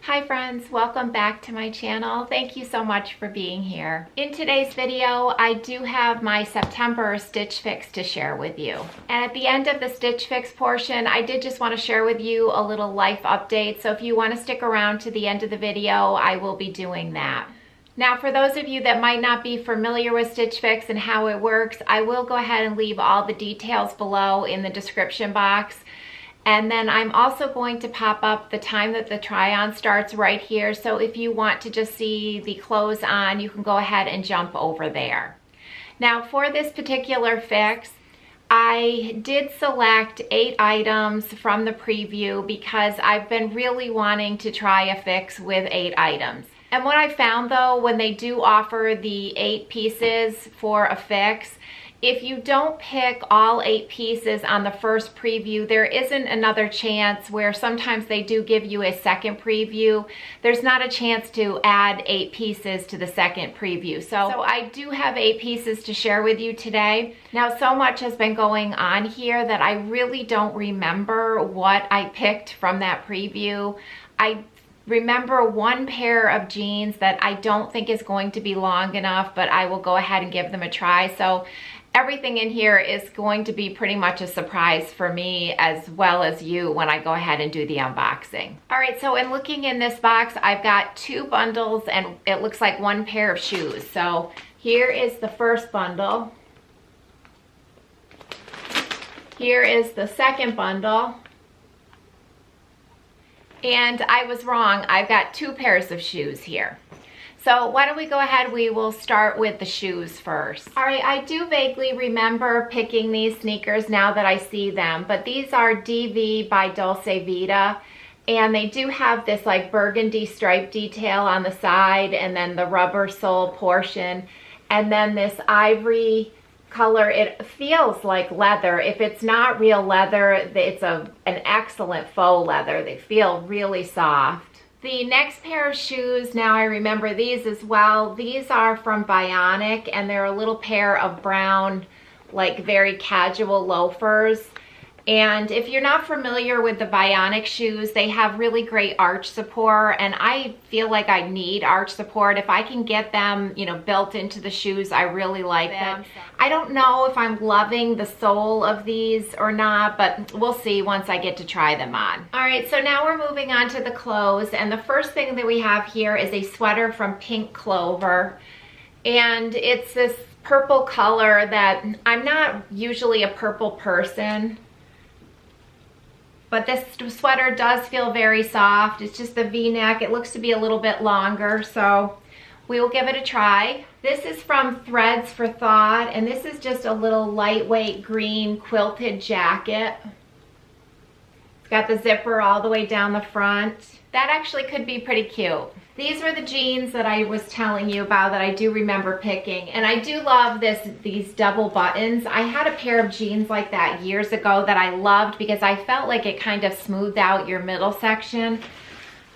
Hi friends, welcome back to my channel. Thank you so much for being here. In today's video, I do have my September Stitch Fix to share with you. And at the end of the Stitch Fix portion, I did just want to share with you a little life update. So if you want to stick around to the end of the video, I will be doing that. Now, for those of you that might not be familiar with Stitch Fix and how it works, I will go ahead and leave all the details below in the description box. And then I'm also going to pop up the time that the try-on starts right here. So if you want to just see the clothes on, you can go ahead and jump over there. Now for this particular fix, I did select 8 items from the preview because I've been really wanting to try a fix with 8 items. And what I found though, when they do offer the 8 pieces for a fix, if you don't pick all 8 pieces on the first preview, there isn't another chance where sometimes they do give you a second preview. There's not a chance to add 8 pieces to the second preview. So I do have 8 pieces to share with you today. Now, so much has been going on here that I really don't remember what I picked from that preview. I remember one pair of jeans that I don't think is going to be long enough, but I will go ahead and give them a try. So everything in here is going to be pretty much a surprise for me as well as you when I go ahead and do the unboxing. All right, so in looking in this box, I've got 2 bundles and it looks like 1 pair of shoes. So here is the first bundle. Here is the second bundle. And I was wrong, I've got 2 pairs of shoes here. So why don't we go ahead, we will start with the shoes first. All right, I do vaguely remember picking these sneakers now that I see them, but these are DV by Dolce Vita, and they do have this like burgundy stripe detail on the side, and then the rubber sole portion, and then this ivory color. It feels like leather. If it's not real leather, it's an excellent faux leather. They feel really soft. The next pair of shoes, now I remember these as well. These are from Bionic, and they're a little pair of brown, like very casual loafers. And if you're not familiar with the Bionic shoes, they have really great arch support, and I feel like I need arch support. If I can get them, you know, built into the shoes, I really like them. I don't know if I'm loving the sole of these or not, but we'll see once I get to try them on. All right, so now we're moving on to the clothes, and the first thing that we have here is a sweater from Pink Clover, and it's this purple color that I'm not usually a purple person, but this sweater does feel very soft. It's just the V-neck. It looks to be a little bit longer, so we will give it a try. This is from Threads for Thought, and this is just a little lightweight green quilted jacket. It's got the zipper all the way down the front. That actually could be pretty cute. These were the jeans that I was telling you about that I do remember picking, and I do love these double buttons. I had a pair of jeans like that years ago that I loved because I felt like it kind of smoothed out your middle section.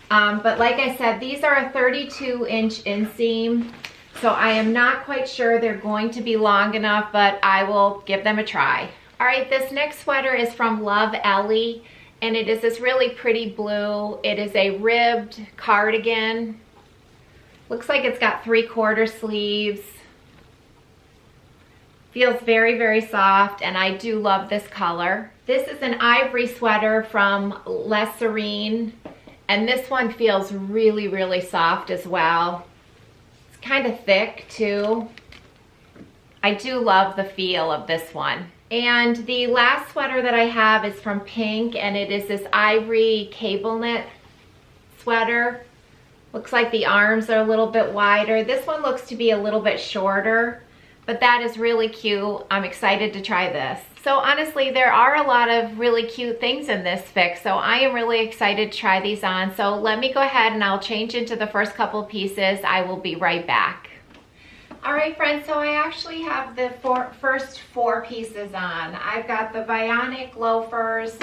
But like I said, these are a 32-inch inseam, so I am not quite sure they're going to be long enough, but I will give them a try. All right, this next sweater is from Love Ellie, and it is this really pretty blue. It is a ribbed cardigan. Looks like it's got 3/4 sleeves. Feels very, very soft, and I do love this color. This is an ivory sweater from Les Serene, and this one feels really, really soft as well. It's kind of thick too. I do love the feel of this one. And the last sweater that I have is from Pink, and it is this ivory cable knit sweater. Looks like the arms are a little bit wider. This one looks to be a little bit shorter, but that is really cute. I'm excited to try this. So honestly, there are a lot of really cute things in this fix, so I am really excited to try these on. So let me go ahead and I'll change into the first couple of pieces. I will be right back. All right, friends, so I actually have the first 4 pieces on. I've got the Bionic loafers,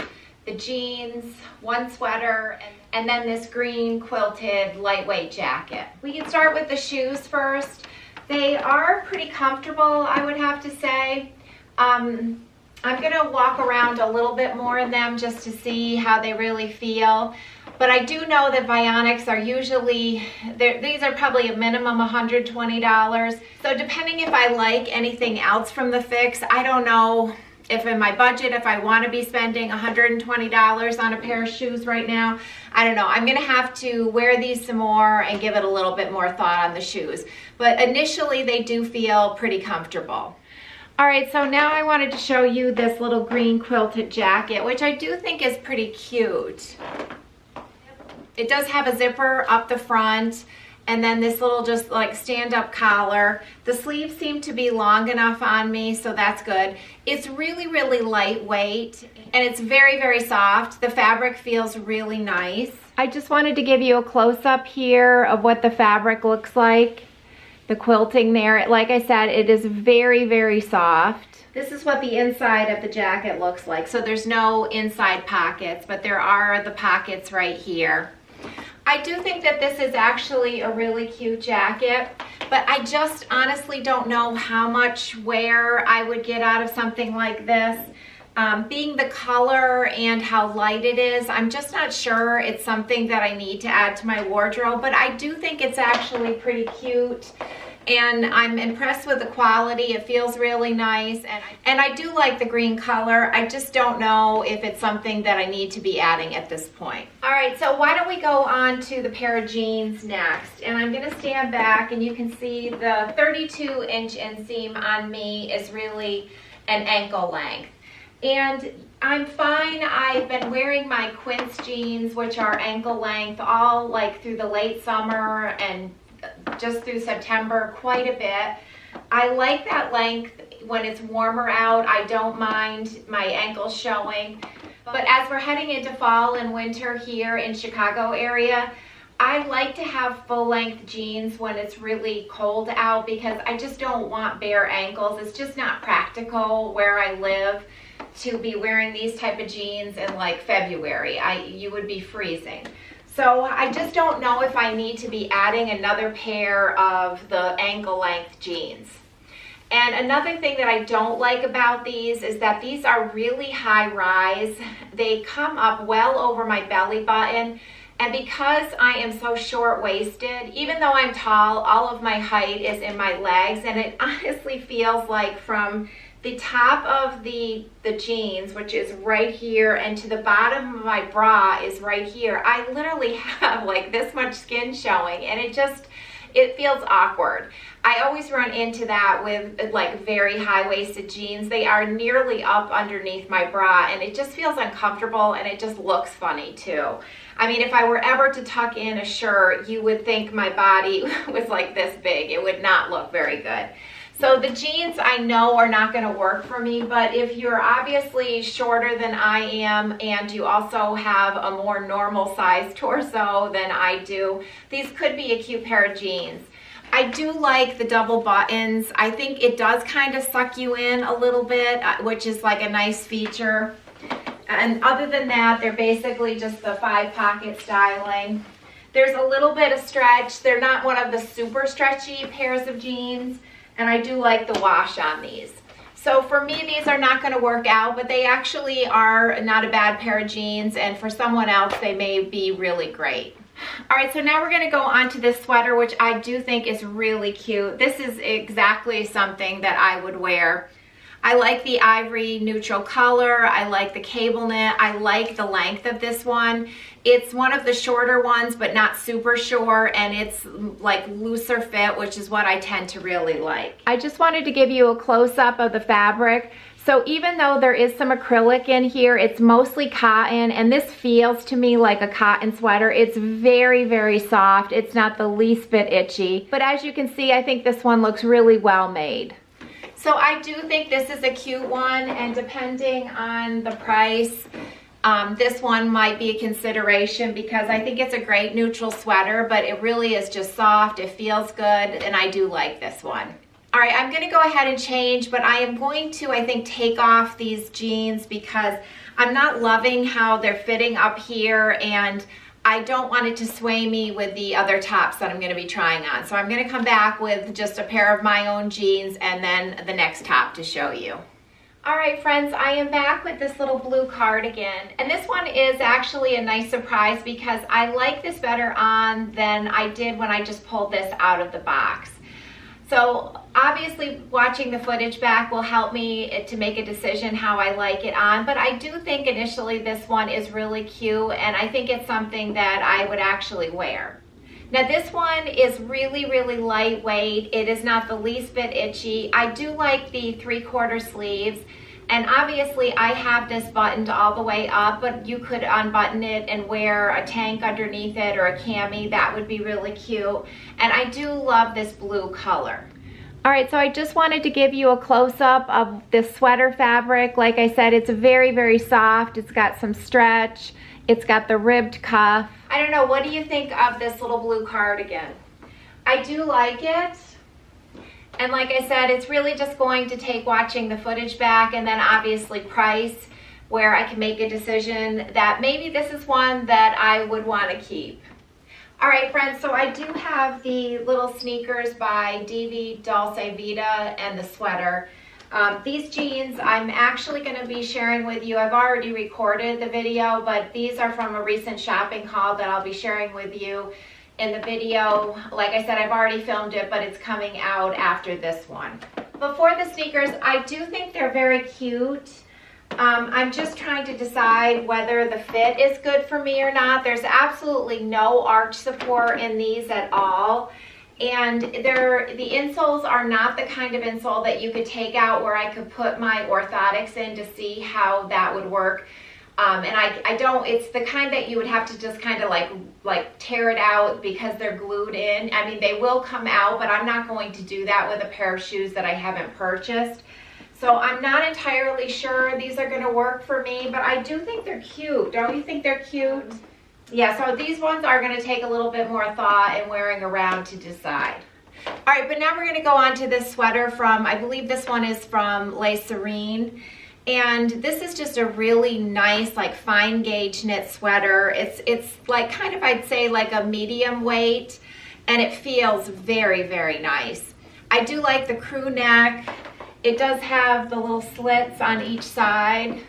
the jeans, 1 sweater, and then this green quilted lightweight jacket. We can start with the shoes first. They are pretty comfortable, I would have to say. I'm gonna walk around a little bit more in them just to see how they really feel. But I do know that Vionics are usually, these are probably a minimum $120. So depending if I like anything else from the Fix, I don't know if in my budget, if I want to be spending $120 on a pair of shoes right now. I don't know. I'm going to have to wear these some more and give it a little bit more thought on the shoes. But initially, they do feel pretty comfortable. All right, so now I wanted to show you this little green quilted jacket, which I do think is pretty cute. It does have a zipper up the front, and then this little just like stand-up collar. The sleeves seem to be long enough on me, so that's good. It's really, really lightweight, and it's very, very soft. The fabric feels really nice. I just wanted to give you a close-up here of what the fabric looks like. The quilting there, like I said, it is very, very soft. This is what the inside of the jacket looks like. So there's no inside pockets, but there are the pockets right here. I do think that this is actually a really cute jacket, but I just honestly don't know how much wear I would get out of something like this. Being the color and how light it is, I'm just not sure it's something that I need to add to my wardrobe, but I do think it's actually pretty cute. And I'm impressed with the quality. It feels really nice, and I do like the green color. I just don't know if it's something that I need to be adding at this point. All right, so why don't we go on to the pair of jeans next? And I'm gonna stand back, and you can see the 32-inch inseam on me is really an ankle length. And I'm fine. I've been wearing my Quince jeans, which are ankle length, all like through the late summer and just through September quite a bit. I like that length when it's warmer out. I don't mind my ankles showing. But as we're heading into fall and winter here in Chicago area, I like to have full length jeans when it's really cold out because I just don't want bare ankles. It's just not practical where I live to be wearing these type of jeans in like February. You would be freezing. So I just don't know if I need to be adding another pair of the ankle length jeans. And another thing that I don't like about these is that these are really high rise. They come up well over my belly button. And because I am so short-waisted, even though I'm tall, all of my height is in my legs. And it honestly feels like from the top of the jeans, which is right here, and to the bottom of my bra is right here, I literally have like this much skin showing, and it feels awkward. I always run into that with like very high-waisted jeans. They are nearly up underneath my bra, and it just feels uncomfortable, and it just looks funny too. I mean, if I were ever to tuck in a shirt, you would think my body was like this big. It would not look very good. So the jeans I know are not going to work for me, but if you're obviously shorter than I am and you also have a more normal size torso than I do, these could be a cute pair of jeans. I do like the double buttons. I think it does kind of suck you in a little bit, which is like a nice feature. And other than that, they're basically just the 5-pocket styling. There's a little bit of stretch. They're not one of the super stretchy pairs of jeans. And I do like the wash on these. So for me, these are not going to work out, but they actually are not a bad pair of jeans, and for someone else, they may be really great. All right, so now we're going to go on to this sweater, which I do think is really cute. This is exactly something that I would wear. I like the ivory neutral color. I like the cable knit. I like the length of this one. It's one of the shorter ones, but not super short, and it's like looser fit, which is what I tend to really like. I just wanted to give you a close-up of the fabric. So even though there is some acrylic in here, it's mostly cotton, and this feels to me like a cotton sweater. It's very, very soft. It's not the least bit itchy. But as you can see, I think this one looks really well made. So I do think this is a cute one, and depending on the price, this one might be a consideration because I think it's a great neutral sweater, but it really is just soft. It feels good, and I do like this one. All right, I'm gonna go ahead and change, but I am going to, I think, take off these jeans because I'm not loving how they're fitting up here, and I don't want it to sway me with the other tops that I'm gonna be trying on. So I'm gonna come back with just a pair of my own jeans and then the next top to show you. All right, friends, I am back with this little blue cardigan, and this one is actually a nice surprise because I like this better on than I did when I just pulled this out of the box. So obviously watching the footage back will help me to make a decision how I like it on, but I do think initially this one is really cute, and I think it's something that I would actually wear. Now this one is really, really lightweight. It is not the least bit itchy. I do like the 3/4 sleeves, and obviously I have this buttoned all the way up, but you could unbutton it and wear a tank underneath it or a cami. That would be really cute. And I do love this blue color. All right, so I just wanted to give you a close-up of this sweater fabric. Like I said, it's very, very soft. It's got some stretch. It's got the ribbed cuff. I don't know, what do you think of this little blue cardigan? I do like it. And like I said, it's really just going to take watching the footage back and then obviously price, where I can make a decision that maybe this is one that I would want to keep. All right, friends, so I do have the little sneakers by Divi Dolce Vita and the sweater. These jeans I'm actually going to be sharing with you. I've already recorded the video, but these are from a recent shopping haul that I'll be sharing with you in the video. Like I said, I've already filmed it, but it's coming out after this one. Before the sneakers, I do think they're very cute. I'm just trying to decide whether the fit is good for me or not. There's absolutely no arch support in these at all. And the insoles are not the kind of insole that you could take out where I could put my orthotics in to see how that would work. And I don't, it's the kind that you would have to just kind of like tear it out because they're glued in. I mean, they will come out, but I'm not going to do that with a pair of shoes that I haven't purchased. So I'm not entirely sure these are going to work for me, but I do think they're cute. Don't you think they're cute? Yeah, so these ones are going to take a little bit more thought and wearing around to decide. All right, but now we're going to go on to this sweater from, I believe this one is from Les Serene. And this is just a really nice, like fine gauge knit sweater. It's like kind of, I'd say like a medium weight, and it feels very, very nice. I do like the crew neck. It does have the little slits on each side.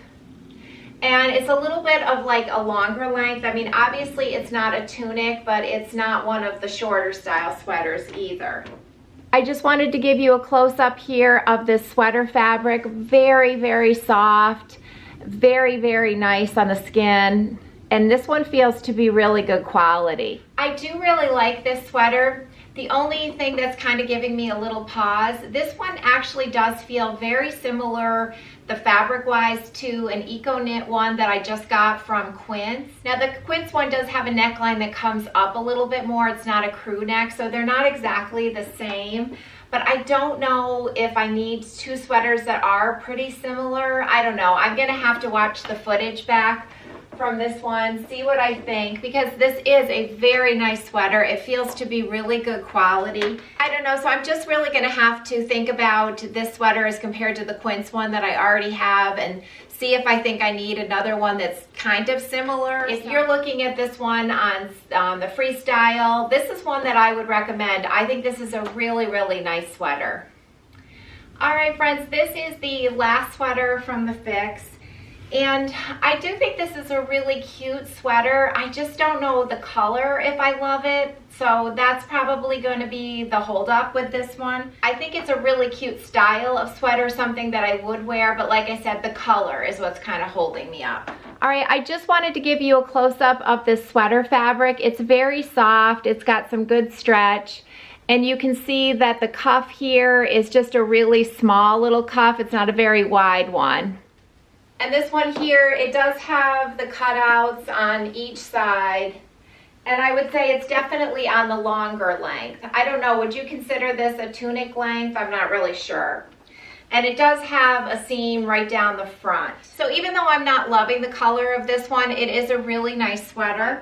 And it's a little bit of like a longer length. I mean, obviously it's not a tunic, but it's not one of the shorter style sweaters either. I just wanted to give you a close-up here of this sweater fabric. Very, very soft, very, very nice on the skin. And this one feels to be really good quality. I do really like this sweater. The only thing that's kind of giving me a little pause, this one actually does feel very similar, the fabric-wise, to an Eco Knit one that I just got from Quince. Now the Quince one does have a neckline that comes up a little bit more. It's not a crew neck, so they're not exactly the same. But I don't know if I need two sweaters that are pretty similar. I don't know. I'm gonna have to watch the footage back from this one, see what I think, because this is a very nice sweater. It feels to be really good quality. I don't know, so I'm just really gonna have to think about this sweater as compared to the Quince one that I already have and see if I think I need another one that's kind of similar. If you're looking at this one on the Freestyle, this is one that I would recommend. I think this is a really, really nice sweater. All right, friends, this is the last sweater from the Fix. And I do think this is a really cute sweater. I just don't know the color if I love it. So that's probably going to be the holdup with this one. I think it's a really cute style of sweater, something that I would wear. But like I said, the color is what's kind of holding me up. All right, I just wanted to give you a close-up of this sweater fabric. It's very soft. It's got some good stretch. And you can see that the cuff here is just a really small little cuff. It's not a very wide one. And this one here, it does have the cutouts on each side. And I would say it's definitely on the longer length. I don't know, would you consider this a tunic length? I'm not really sure. And it does have a seam right down the front. So even though I'm not loving the color of this one, it is a really nice sweater.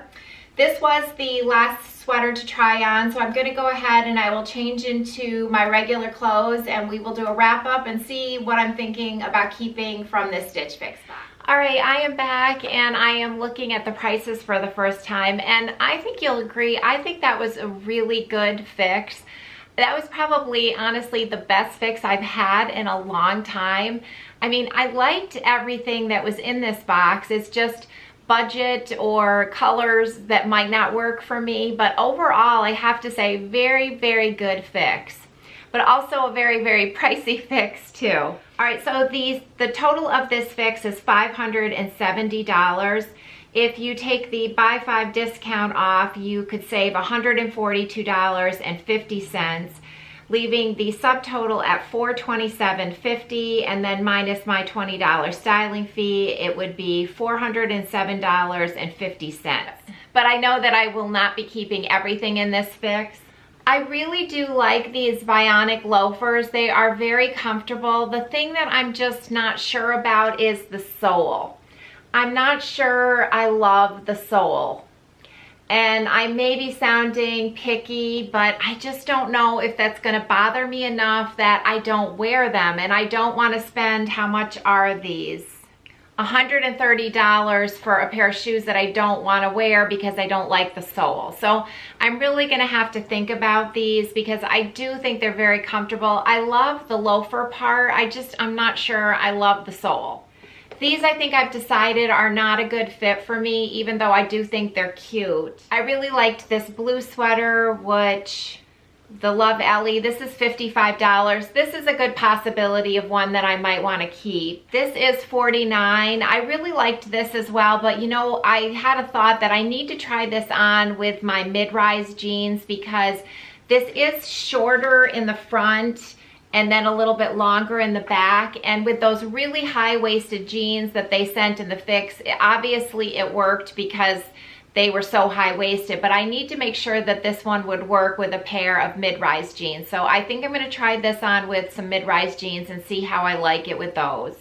This was the last sweater to try on, so I'm going to go ahead and I will change into my regular clothes and we will do a wrap up and see what I'm thinking about keeping from this Stitch Fix box. All right, I am back and I am looking at the prices for the first time, and I think you'll agree, I think that was a really good fix. That was probably, honestly, the best fix I've had in a long time. I mean, I liked everything that was in this box. It's just budget or colors that might not work for me, but overall I have to say very, very good fix, but also a very, very pricey fix too. All right, so the total of this fix is $570. If you take the buy 5 discount off, you could save $142.50, leaving the subtotal at $427.50, and then minus my $20 styling fee, it would be $407.50. But I know that I will not be keeping everything in this fix. I really do like these Bionic loafers. They are very comfortable. The thing that I'm just not sure about is the sole. I'm not sure I love the sole. And I may be sounding picky, but I just don't know if that's going to bother me enough that I don't wear them. And I don't want to spend, how much are these? $130 for a pair of shoes that I don't want to wear because I don't like the sole. So I'm really going to have to think about these because I do think they're very comfortable. I love the loafer part. I'm not sure I love the sole. These, I think I've decided, are not a good fit for me, even though I do think they're cute. I really liked this blue sweater, which, the Love Ellie, this is $55. This is a good possibility of one that I might want to keep. This is $49. I really liked this as well, but you know, I had a thought that I need to try this on with my mid-rise jeans because this is shorter in the front and then a little bit longer in the back. And with those really high-waisted jeans that they sent in the fix, obviously it worked because they were so high-waisted, but I need to make sure that this one would work with a pair of mid-rise jeans. So I think I'm gonna try this on with some mid-rise jeans and see how I like it with those.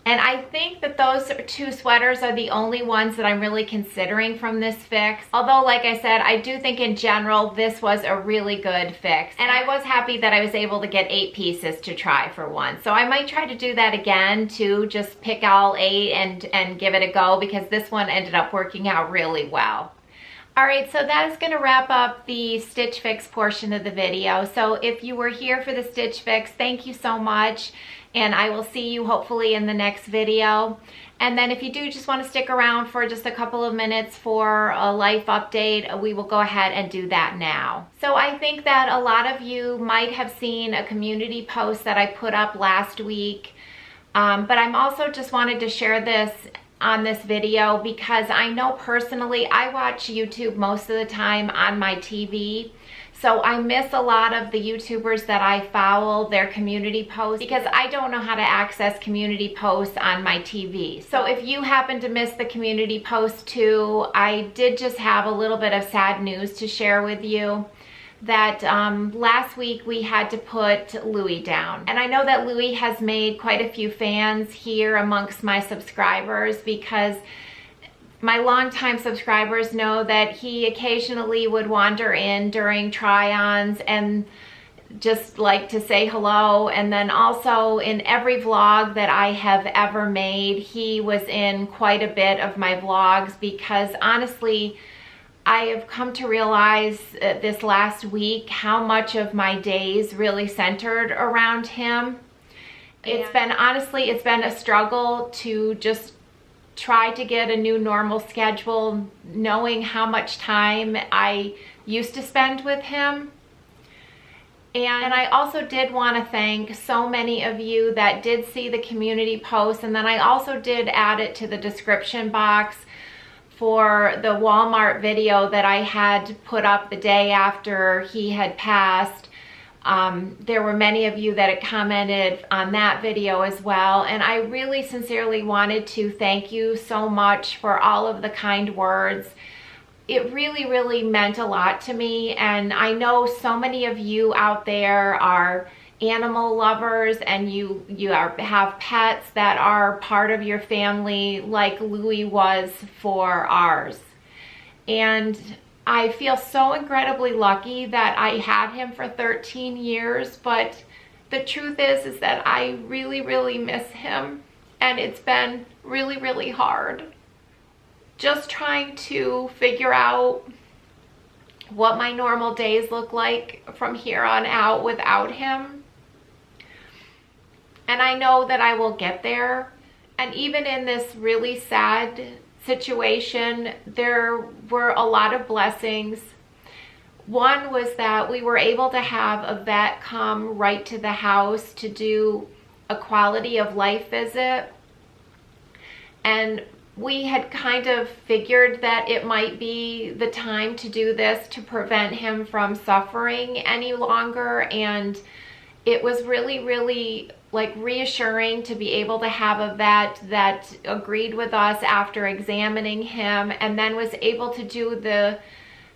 And I think that those two sweaters are the only ones that I'm really considering from this fix. Although, like I said, I do think in general, this was a really good fix. And I was happy that I was able to get 8 pieces to try for one. So I might try to do that again too, just pick all 8 and give it a go because this one ended up working out really well. All right, so that is going to wrap up the Stitch Fix portion of the video. So if you were here for the Stitch Fix, thank you so much. And I will see you hopefully in the next video. And then if you do just want to stick around for just a couple of minutes for a life update, we will go ahead and do that now. So I think that a lot of you might have seen a community post that I put up last week. But I'm also just wanted to share this on this video because I know personally I watch YouTube most of the time on my TV. So I miss a lot of the YouTubers that I follow, their community posts, because I don't know how to access community posts on my TV. So if you happen to miss the community post too, I did just have a little bit of sad news to share with you. That last week we had to put Louie down. And I know that Louie has made quite a few fans here amongst my subscribers because my longtime subscribers know that he occasionally would wander in during try-ons and just like to say hello. And then also in every vlog that I have ever made, he was in quite a bit of my vlogs because honestly, I have come to realize this last week how much of my days really centered around him. It's been, honestly, it's been a struggle to just try to get a new normal schedule, knowing how much time I used to spend with him. And I also did want to thank so many of you that did see the community post, and then I also did add it to the description box for the Walmart video that I had put up the day after he had passed. There were many of you that had commented on that video as well, and I really sincerely wanted to thank you so much for all of the kind words. It really, really meant a lot to me, and I know so many of you out there are animal lovers and you have pets that are part of your family like Louie was for ours. And I feel so incredibly lucky that I had him for 13 years, but the truth is that I really, really miss him, and it's been really, really hard. Just trying to figure out what my normal days look like from here on out without him. And I know that I will get there. And even in this really sad situation, there were a lot of blessings. One was that we were able to have a vet come right to the house to do a quality of life visit. And we had kind of figured that it might be the time to do this to prevent him from suffering any longer. And it was really, really like reassuring to be able to have a vet that agreed with us after examining him, and then was able to do the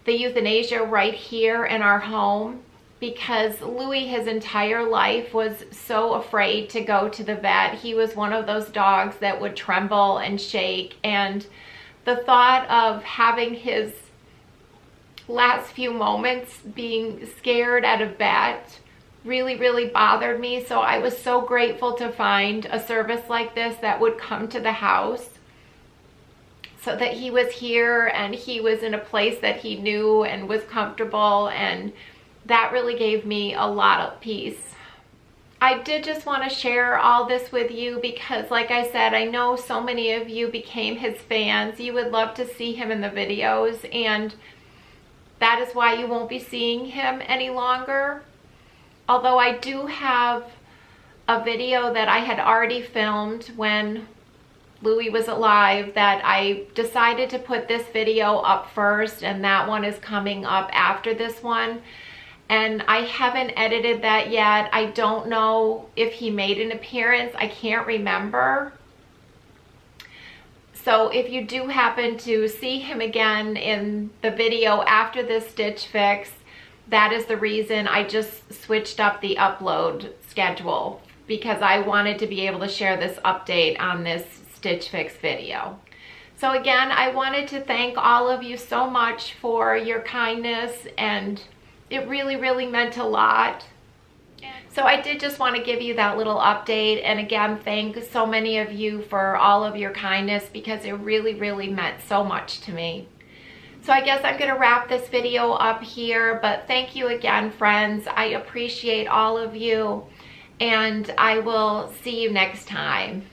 euthanasia right here in our home, because Louie his entire life was so afraid to go to the vet. He was one of those dogs that would tremble and shake, and the thought of having his last few moments being scared at a vet really, really bothered me. So I was so grateful to find a service like this that would come to the house, so that he was here and he was in a place that he knew and was comfortable, and that really gave me a lot of peace. I did just want to share all this with you because, like I said, I know so many of you became his fans. You would love to see him in the videos, and that is why you won't be seeing him any longer. Although I do have a video that I had already filmed when Louie was alive that I decided to put this video up first, and that one is coming up after this one. And I haven't edited that yet. I don't know if he made an appearance. I can't remember. So if you do happen to see him again in the video after this Stitch Fix, that is the reason. I just switched up the upload schedule because I wanted to be able to share this update on this Stitch Fix video. So again, I wanted to thank all of you so much for your kindness, and it really, really meant a lot. So I did just want to give you that little update, and again, thank so many of you for all of your kindness because it really, really meant so much to me. So I guess I'm going to wrap this video up here, but thank you again, friends. I appreciate all of you, and I will see you next time.